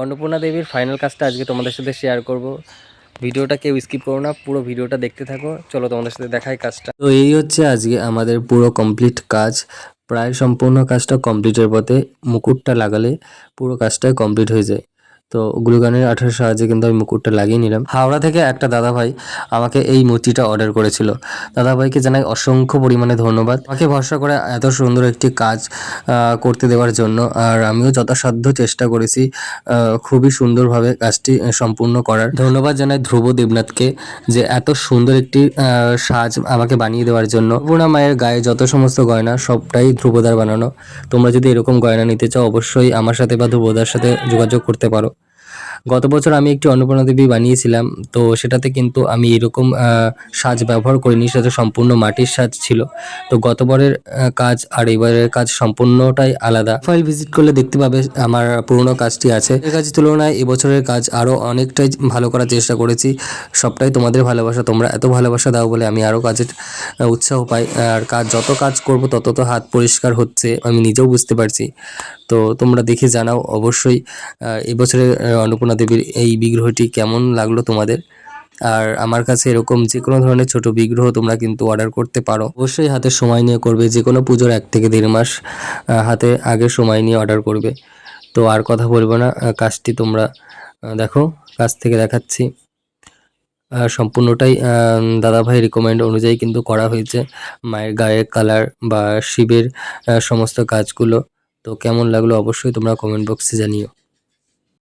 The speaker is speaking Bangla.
অন্নপূর্ণা দেবীর ফাইনাল কাজটা আজকে তোমাদের সাথে শেয়ার করব। ভিডিওটা কেউ স্কিপ করো না, পুরো ভিডিওটা দেখতে থাকো। চলো তোমাদের সাথে দেখাই কাজটা। তো এই হচ্ছে আজকে আমাদের পুরো কমপ্লিট কাজ, প্রায় সম্পূর্ণ কাজটা কমপ্লিটের পথে। মুকুটটা লাগালে পুরো কাজটাই কমপ্লিট হয়ে যায়। তো গ্লুগানের আঠার সাহায্যে কিন্তু আমি মুকুটটা লাগিয়ে নিলাম। হাওড়া থেকে একটা দাদাভাই আমাকে এই মূর্তিটা অর্ডার করেছিল। দাদাভাইকে জানাই অসংখ্য পরিমাণে ধন্যবাদ, আমাকে ভরসা করে এত সুন্দর একটি কাজ করতে দেওয়ার জন্য। আর আমিও যথাসাধ্য চেষ্টা করেছি খুবই সুন্দরভাবে কাজটি সম্পূর্ণ করার। ধন্যবাদ জানাই ধ্রুব দেবনাথকে যে এত সুন্দর একটি সাজ আমাকে বানিয়ে দেওয়ার জন্য। পূর্ণা মায়ের গায়ে যত সমস্ত গয়না সবটাই ধ্রুবদার বানানো। তোমরা যদি এরকম গয়না নিতে চাও অবশ্যই আমার সাথে বা ধ্রুবদার সাথে যোগাযোগ করতে পারো। গত বছর আমি একটি অন্নপূর্ণা দেবী বানিয়েছিলাম, তো সেটাতে কিন্তু আমি এরকম সাজ ব্যবহার করিনি, সেটা সম্পূর্ণ মাটির সাজ ছিল। তো গতবারের কাজ আর এবারের কাজ সম্পূর্ণটাই আলাদা। ফাইল ভিজিট করলে দেখতে পাবে আমার পুরোনো কাজটি আছে। এই কাজের তুলনায় এবছরের কাজ আরও অনেকটাই ভালো করার চেষ্টা করেছি। সবটাই তোমাদের ভালোবাসা, তোমরা এত ভালোবাসা দাও বলে আমি আরও কাজের উৎসাহ পাই। আর যত কাজ করব তত তো হাত পরিষ্কার হচ্ছে, আমি নিজেও বুঝতে পারছি। তো তোমরা দেখে জানাও অবশ্যই এবছরের অন্নপূর্ণা দেবীর এই বিগ্রহটি কেমন লাগলো তোমাদের। আর আমার কাছে এরকম যে কোনো ধরনের ছোট বিগ্রহ তোমরা কিন্তু অর্ডার করতে পারো। অবশ্যই হাতে সময় নিয়ে করবে, যে কোনো পুজোর 1 থেকে 1.5 মাস হাতে আগে সময় নিয়ে অর্ডার করবে। তো আর কথা বলবো না, কাজটি তোমরা দেখো, কাছ থেকে দেখাচ্ছি। সম্পূর্ণটাই দাদাভাই রিকমেন্ড অনুযায়ী কিন্তু করা হয়েছে। মায়ের গায়ের কালার বা শিবের সমস্ত কাজগুলো। তো কেমন লাগলো অবশ্যই তোমরা কমেন্ট বক্সে জানিও।